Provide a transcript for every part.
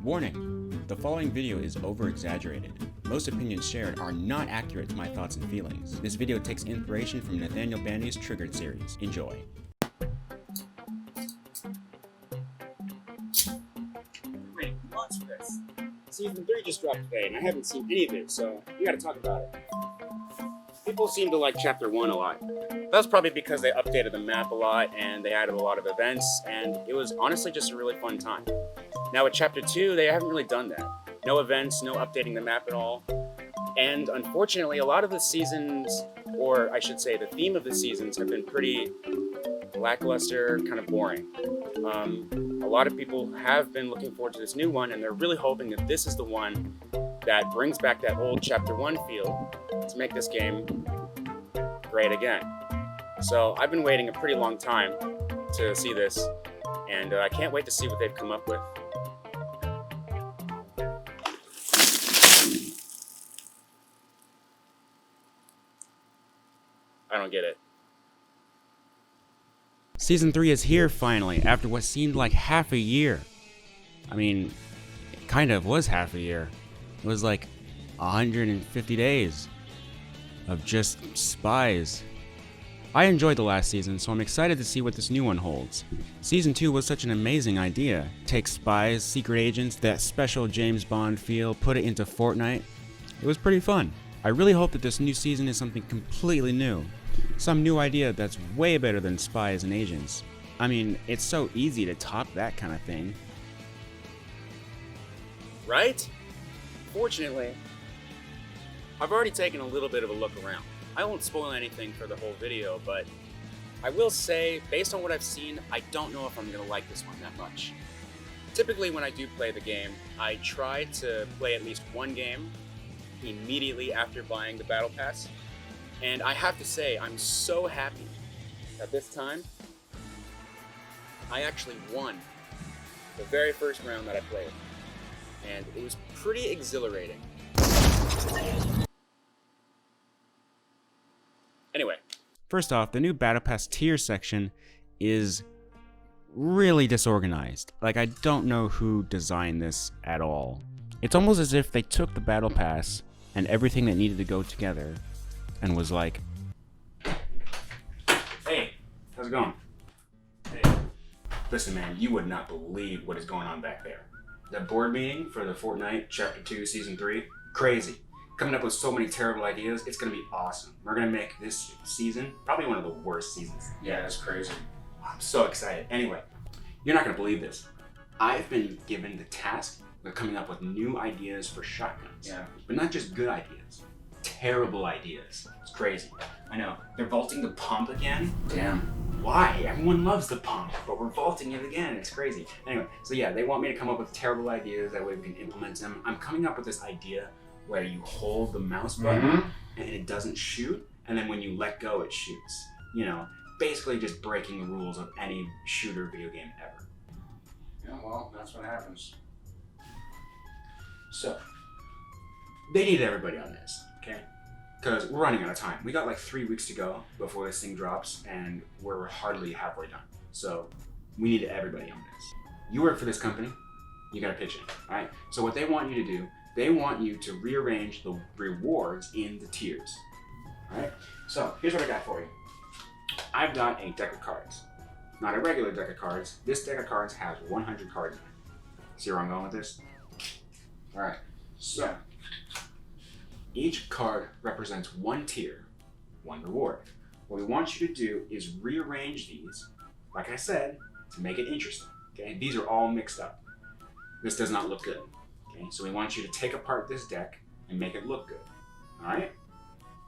Warning, the following video is over-exaggerated. Most opinions shared are not accurate to my thoughts and feelings. This video takes inspiration from Nathaniel Bandy's Triggered series. Enjoy. Wait, months for this. Season 3 just dropped today, and I haven't seen any of it, so we gotta talk about it. People seem to like Chapter 1 a lot. That's probably because they updated the map a lot, and they added a lot of events, and it was honestly just a really fun time. Now with Chapter 2, they haven't really done that. No events, no updating the map at all. And unfortunately, a lot of the seasons, or I should say the theme of the seasons, have been pretty lackluster, kind of boring. A lot of people have been looking forward to this new one, and they're really hoping that this is the one that brings back that old Chapter 1 feel to make this game great again. So I've been waiting a pretty long time to see this, and I can't wait to see what they've come up with. I don't get it. Season 3 is here finally, after what seemed like half a year. I mean, it kind of was half a year. It was like 150 days of just spies. I enjoyed the last season, so I'm excited to see what this new one holds. Season 2 was such an amazing idea. Take spies, secret agents, that special James Bond feel, put it into Fortnite. It was pretty fun. I really hope that this new season is something completely new. Some new idea that's way better than spies and agents. I mean, it's so easy to top that kind of thing. Right? Fortunately, I've already taken a little bit of a look around. I won't spoil anything for the whole video, but I will say, based on what I've seen, I don't know if I'm going to like this one that much. Typically when I do play the game, I try to play at least one game immediately after buying the Battle Pass. And I have to say, I'm so happy that this time, I actually won the very first round that I played. And it was pretty exhilarating. Anyway. First off, the new Battle Pass tier section is really disorganized. Like, I don't know who designed this at all. It's almost as if they took the Battle Pass and everything that needed to go together and was like, Hey, how's it going? hey, listen man, you would not believe what is going on back there. The board meeting for the Fortnite Chapter 2 Season 3, crazy. Coming up with so many terrible ideas, it's gonna be awesome. We're gonna make this season probably one of the worst seasons. Yeah, that's crazy. I'm so excited. Anyway, you're not gonna believe this. I've been given the task of coming up with new ideas for shotguns. Yeah. But not just good ideas, terrible ideas. It's crazy. I know. They're vaulting the pump again. Damn. Why? Everyone loves the pump, but we're vaulting it again. It's crazy. Anyway, so yeah, they want me to come up with terrible ideas. That way we can implement them. I'm coming up with this idea where you hold the mouse button and it doesn't shoot, and then when you let go, it shoots. You know, basically just breaking the rules of any shooter video game ever. Yeah, well, that's what happens. So, they need everybody on this, okay? Because we're running out of time. We got like 3 weeks to go before this thing drops, and we're hardly halfway done. So, we need everybody on this. You work for this company, you gotta pitch in, all right? So what they want you to do, they want you to rearrange the rewards in the tiers, all right? So, here's what I got for you. I've got a deck of cards. Not a regular deck of cards. This deck of cards has 100 cards in it. See where I'm going with this? All right, so each card represents one tier, one reward. What we want you to do is rearrange these, like I said, to make it interesting, okay? These are all mixed up. This does not look good, okay? So we want you to take apart this deck and make it look good, all right?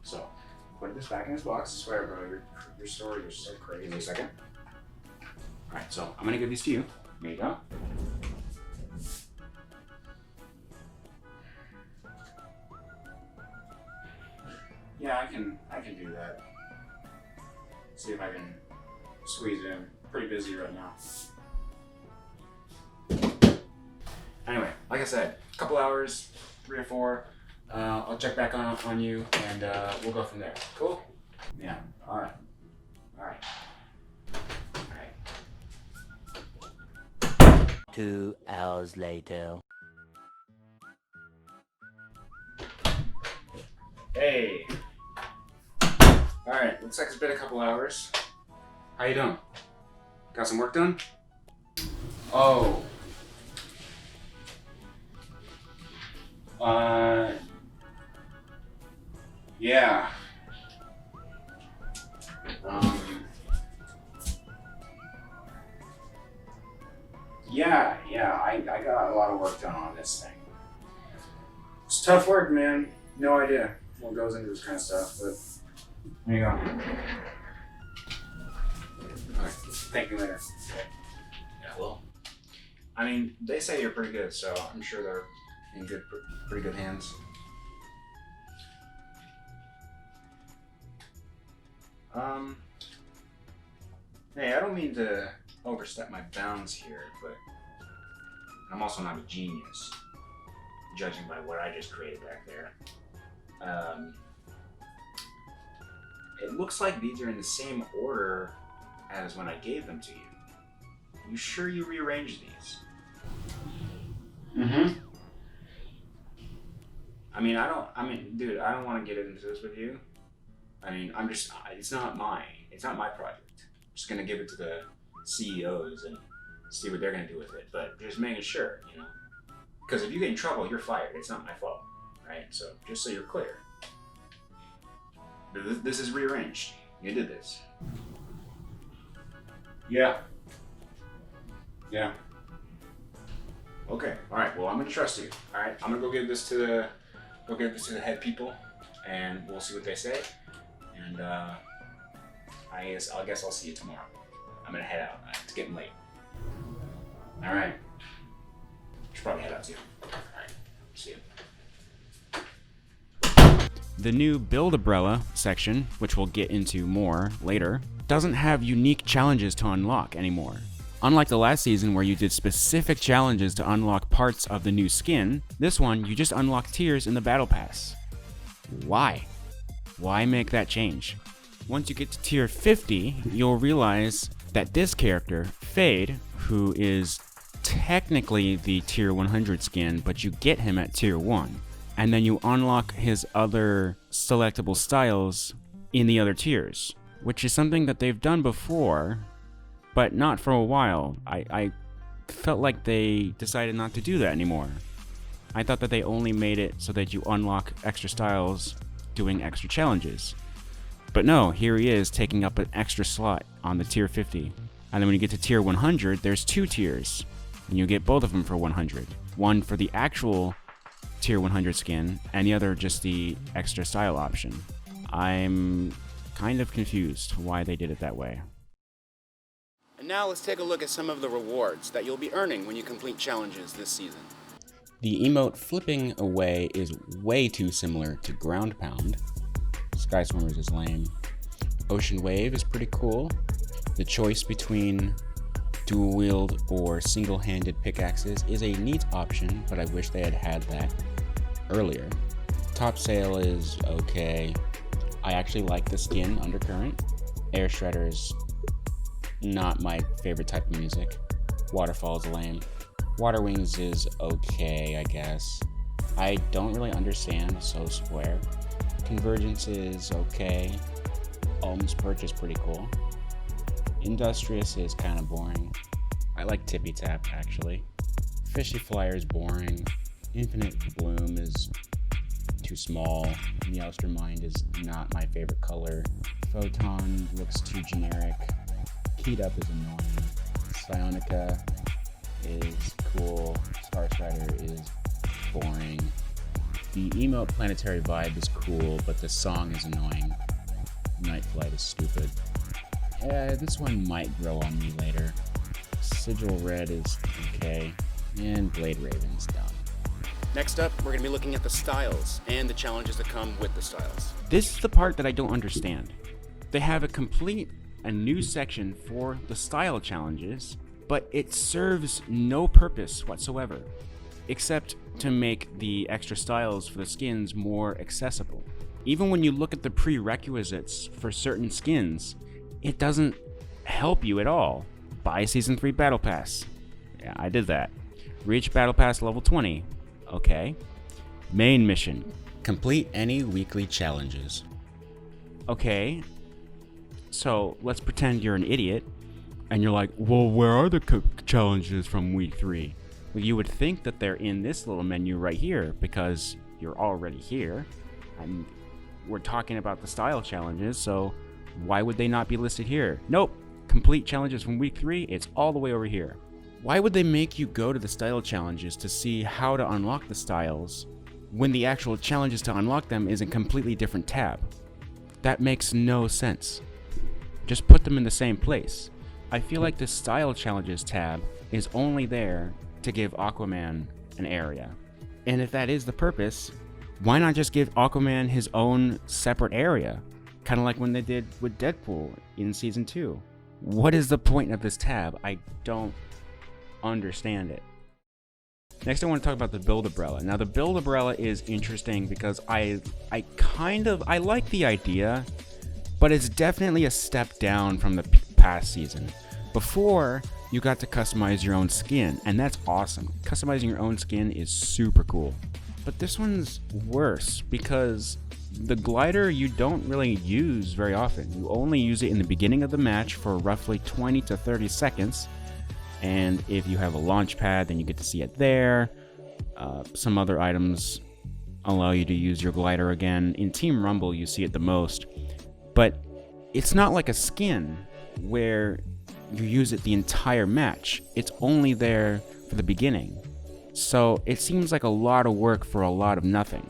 So, put this back in this box. I swear, bro, your story is so crazy. Give me a second. All right, so I'm gonna give these to you. Here you go. Yeah, I can do that. See if I can squeeze it in. Pretty busy right now. Anyway, like I said, a couple hours, 3 or 4. I'll check back on you, and we'll go from there. Cool? Yeah. All right. All right. 2 hours later. Hey. Alright, looks like it's been a couple hours. How you doing? Got some work done? Oh. Yeah. Yeah, I got a lot of work done on this thing. It's tough work, man. No idea what goes into this kind of stuff, but there you go. Alright, thank you later. Yeah, well, I mean, they say you're pretty good, so I'm sure they're in pretty good hands. Hey, I don't mean to overstep my bounds here, but I'm also not a genius, judging by what I just created back there. It looks like these are in the same order as when I gave them to you. You sure you rearranged these? Mm-hmm. Dude, I don't want to get into this with you. It's not my project. I'm just gonna give it to the CEOs and see what they're gonna do with it. But just making sure, you know, because if you get in trouble, you're fired. It's not my fault, right? So just so you're clear, this is rearranged. You did this. Yeah. Okay. All right. Well, I'm gonna trust you. All right. I'm gonna go give this to the head people, and we'll see what they say. And I guess I'll see you tomorrow. I'm gonna head out. It's getting late. All right. Should probably head out too. All right. See you. The new Build Umbrella section, which we'll get into more later, doesn't have unique challenges to unlock anymore. Unlike the last season where you did specific challenges to unlock parts of the new skin, this one you just unlock tiers in the Battle Pass. Why? Why make that change? Once you get to tier 50, you'll realize that this character, Fade, who is technically the tier 100 skin, but you get him at tier 1, and then you unlock his other selectable styles in the other tiers, which is something that they've done before, but not for a while. I felt like they decided not to do that anymore. I thought that they only made it so that you unlock extra styles doing extra challenges. But no, here he is taking up an extra slot on the tier 50. And then when you get to tier 100, there's 2 tiers. And you get both of them for 100. One for the actual tier 100 skin, and the other just the extra style option. I'm kind of confused why they did it that way. And now let's take a look at some of the rewards that you'll be earning when you complete challenges this season. The emote Flipping Away is way too similar to Ground Pound. Sky Swimmers is lame. Ocean Wave is pretty cool. The choice between dual wield or single-handed pickaxes is a neat option, but I wish they had had that earlier. Top Sail is okay. I actually like the skin Undercurrent. Air Shredder's not my favorite type of music. Waterfall's lame. Water Wings is okay, I guess. I don't really understand So Square. Convergence is okay. Alm's Perch is pretty cool. Industrious is kind of boring. I like Tippy Tap, actually. Fishy Flyer is boring. Infinite Bloom is too small. Meowster Mind is not my favorite color. Photon looks too generic. Keyed Up is annoying. Psionica is cool. Star Strider is boring. The emote Planetary Vibe is cool, but the song is annoying. Night Flight is stupid. This one might grow on me later. Sigil Red is okay. And Blade Raven's done. Next up, we're going to be looking at the styles and the challenges that come with the styles. This is the part that I don't understand. They have a new section for the style challenges, but it serves no purpose whatsoever, except to make the extra styles for the skins more accessible. Even when you look at the prerequisites for certain skins, it doesn't help you at all. Buy Season 3 Battle Pass. Yeah, I did that. Reach Battle Pass level 20. Okay. Main mission. Complete any weekly challenges. Okay, so let's pretend you're an idiot, and you're like, well, where are the challenges from week 3? Well, you would think that they're in this little menu right here, because you're already here, and we're talking about the style challenges, so why would they not be listed here? Nope, complete challenges from week 3, it's all the way over here. Why would they make you go to the style challenges to see how to unlock the styles when the actual challenges to unlock them is a completely different tab? That makes no sense. Just put them in the same place. I feel like the style challenges tab is only there to give Aquaman an area. And if that is the purpose, why not just give Aquaman his own separate area? Kind of like when they did with Deadpool in season 2. What is the point of this tab? I don't understand it. Next, I want to talk about the build umbrella. Now, the build umbrella is interesting because I like the idea, but it's definitely a step down from the past season. Before, you got to customize your own skin, and that's awesome. Customizing your own skin is super cool. But this one's worse because the glider you don't really use very often. You only use it in the beginning of the match for roughly 20 to 30 seconds. And if you have a launch pad, then you get to see it there. Some other items allow you to use your glider again. In Team Rumble, you see it the most. But it's not like a skin where you use it the entire match. It's only there for the beginning. So it seems like a lot of work for a lot of nothing.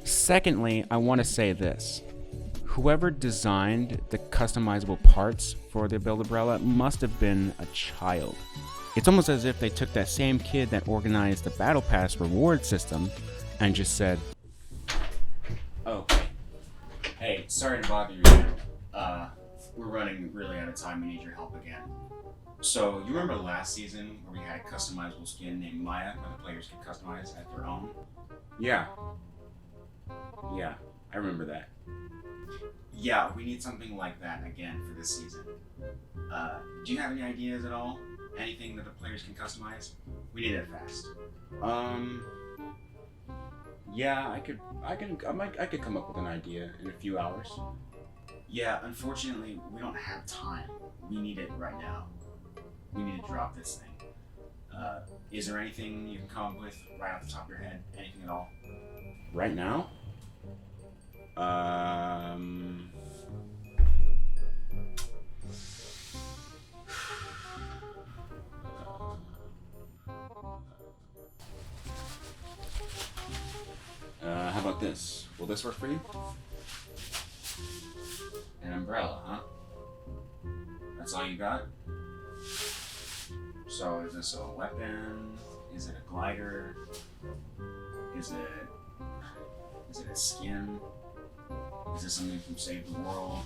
Secondly, I want to say this. Whoever designed the customizable parts for the build umbrella must have been a child. It's almost as if they took that same kid that organized the Battle Pass reward system and just said, okay, hey, sorry to bother you again. We're running really out of time. We need your help again. So, you remember last season where we had a customizable skin named Maya where the players could customize at their own? Yeah, I remember that. Yeah, we need something like that again for this season. Do you have any ideas at all? Anything that the players can customize? We need it fast. Yeah, I could come up with an idea in a few hours. Yeah, unfortunately, we don't have time. We need it right now. We need to drop this thing. Is there anything you can come up with right off the top of your head? Anything at all? Right now? How about this? Will this work for you? An umbrella, huh? That's all you got? So is this a weapon? Is it a glider? Is it a skin? Is this something from Save the World?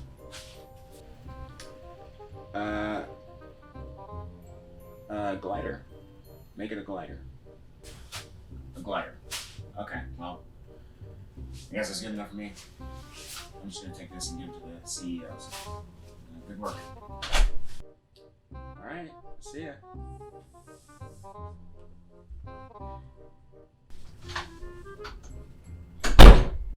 Glider. Make it a glider. A glider. Okay, well, I guess that's good enough for me. I'm just gonna take this and give it to the CEOs. Good work. Alright, see ya.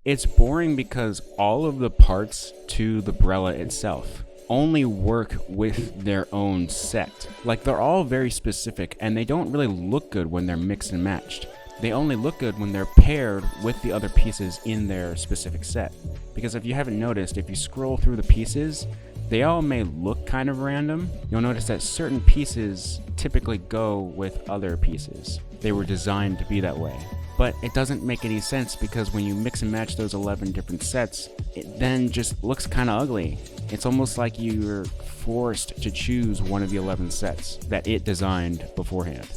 It's boring because all of the parts to the umbrella itself only work with their own set. Like, they're all very specific and they don't really look good when they're mixed and matched. They only look good when they're paired with the other pieces in their specific set. Because if you haven't noticed, if you scroll through the pieces, they all may look kind of random. You'll notice that certain pieces typically go with other pieces. They were designed to be that way. But it doesn't make any sense because when you mix and match those 11 different sets, it then just looks kind of ugly. It's almost like you're forced to choose one of the 11 sets that it designed beforehand.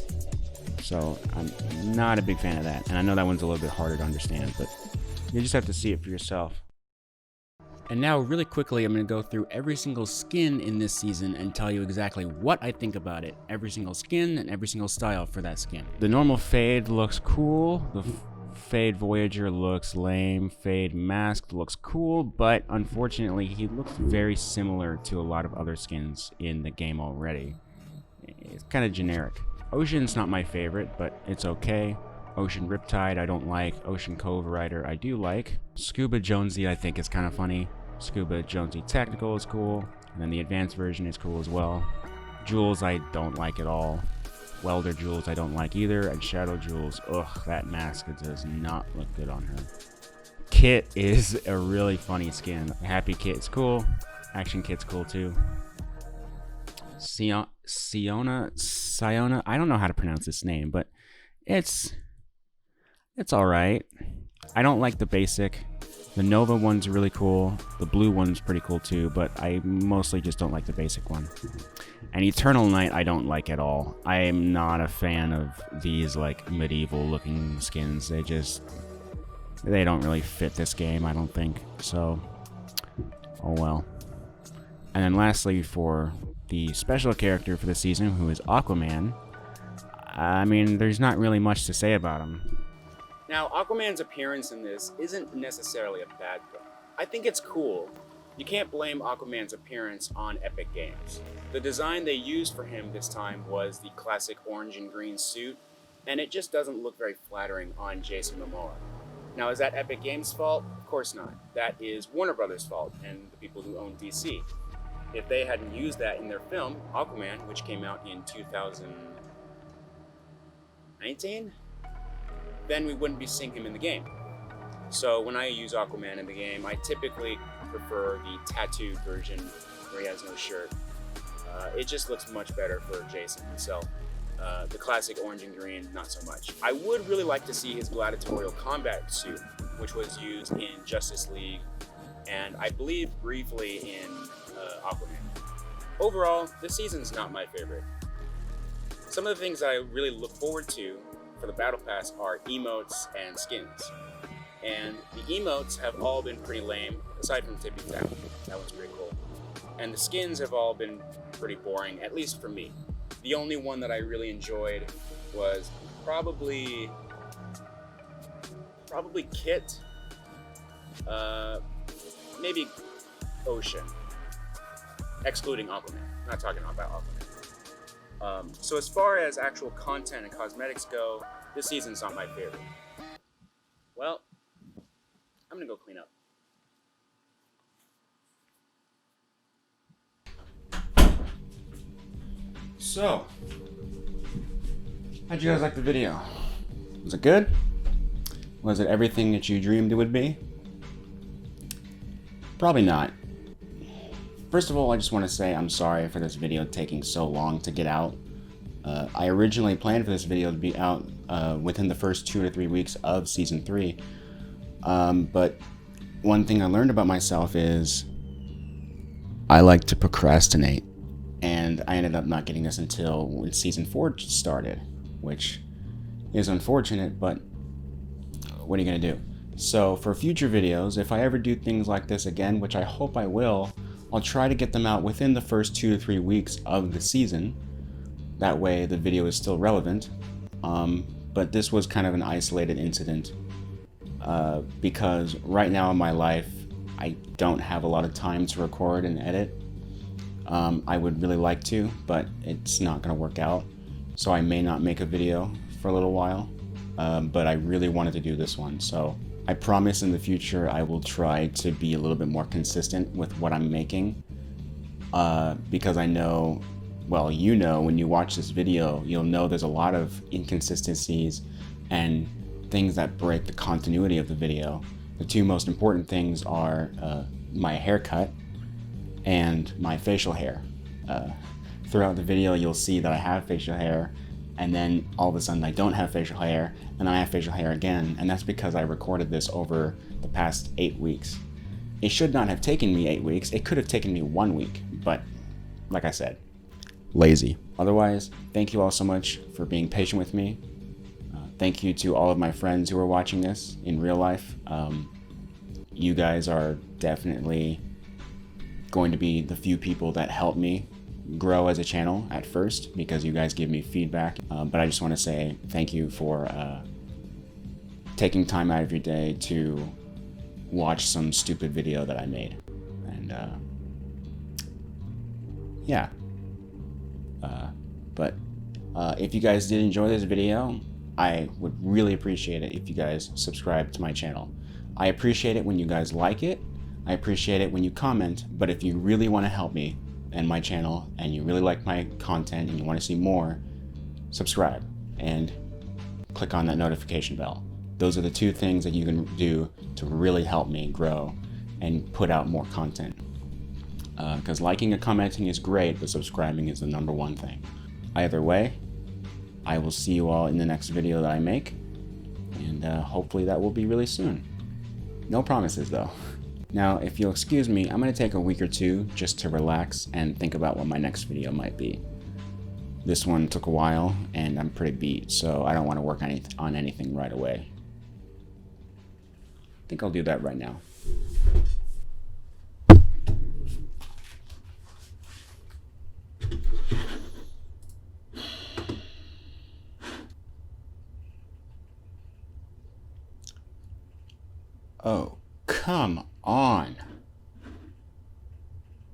So I'm not a big fan of that. And I know that one's a little bit harder to understand, but you just have to see it for yourself. And now, really quickly, I'm going to go through every single skin in this season and tell you exactly what I think about it. Every single skin and every single style for that skin. The normal Fade looks cool. The Fade Voyager looks lame. Fade Masked looks cool, but unfortunately, he looks very similar to a lot of other skins in the game already. It's kind of generic. Ocean's not my favorite, but it's okay. Ocean Riptide I don't like. Ocean Cove Rider I do like. Scuba Jonesy I think is kind of funny. Scuba Jonesy Tactical is cool. And then the advanced version is cool as well. Jules I don't like at all. Welder Jules I don't like either. And Shadow Jules, ugh, that mask does not look good on her. Kit is a really funny skin. Happy Kit is cool. Action Kit's cool too. Siona, I don't know how to pronounce this name, but it's alright. I don't like the basic. The Nova one's really cool. The blue one's pretty cool too, but I mostly just don't like the basic one. And Eternal Night I don't like at all. I am not a fan of these like medieval looking skins. They don't really fit this game, I don't think. So, oh well. And then lastly, for the special character for the season, who is Aquaman, I mean, there's not really much to say about him. Now, Aquaman's appearance in this isn't necessarily a bad thing. I think it's cool. You can't blame Aquaman's appearance on Epic Games. The design they used for him this time was the classic orange and green suit, and it just doesn't look very flattering on Jason Momoa. Now, is that Epic Games' fault? Of course not. That is Warner Brothers' fault and the people who own DC. If they hadn't used that in their film, Aquaman, which came out in 2019, then we wouldn't be seeing him in the game. So when I use Aquaman in the game, I typically prefer the tattooed version where he has no shirt. It just looks much better for Jason himself. The classic orange and green, not so much. I would really like to see his gladiatorial combat suit, which was used in Justice League, and I believe briefly in Aquaman. Overall, this season's not my favorite. Some of the things I really look forward to for the Battle Pass are emotes and skins. And the emotes have all been pretty lame, aside from Tippy Tap. That one's pretty cool. And the skins have all been pretty boring, at least for me. The only one that I really enjoyed was probably Kit, maybe Ocean, excluding Aquaman. I'm not talking about Aquaman. So as far as actual content and cosmetics go, this season's not my favorite. Well, I'm gonna go clean up. So, how'd you guys like the video? Was it good? Was it everything that you dreamed it would be? Probably not. First of all, I just want to say I'm sorry for this video taking so long to get out. I originally planned for this video to be out within the first 2 to 3 weeks of Season 3. But one thing I learned about myself is I like to procrastinate. And I ended up not getting this until when Season 4 started, which is unfortunate, but what are you going to do? So for future videos, if I ever do things like this again, which I hope I will, I'll try to get them out within the first 2 to 3 weeks of the season. That way the video is still relevant. But this was kind of an isolated incident because right now in my life, I don't have a lot of time to record and edit. I would really like to, but it's not going to work out. So I may not make a video for a little while, but I really wanted to do this one. So I promise in the future I will try to be a little bit more consistent with what I'm making. Because I know, well, you know, when you watch this video, you'll know there's a lot of inconsistencies and things that break the continuity of the video. The two most important things are my haircut and my facial hair. Throughout the video, you'll see that I have facial hair, and then all of a sudden I don't have facial hair, and then I have facial hair again, and that's because I recorded this over the past 8 weeks. It should not have taken me 8 weeks. It could have taken me 1 week, but like I said, lazy. Otherwise, thank you all so much for being patient with me. Thank you to all of my friends who are watching this in real life. You guys are definitely going to be the few people that help me grow as a channel at first, because you guys give me feedback. But I just want to say thank you for taking time out of your day to watch some stupid video that I made. And yeah. But if you guys did enjoy this video, I would really appreciate it if you guys subscribe to my channel. I appreciate it when you guys like it. I appreciate it when you comment, but if you really want to help me and my channel, and you really like my content and you want to see more, subscribe and click on that notification bell. Those are the two things that you can do to really help me grow and put out more content. Because liking and commenting is great, but subscribing is the number one thing. Either way, I will see you all in the next video that I make, and hopefully that will be really soon. No promises though. Now, if you'll excuse me, I'm going to take a week or two just to relax and think about what my next video might be. This one took a while, and I'm pretty beat, so I don't want to work on anything right away. I think I'll do that right now. Oh, come on.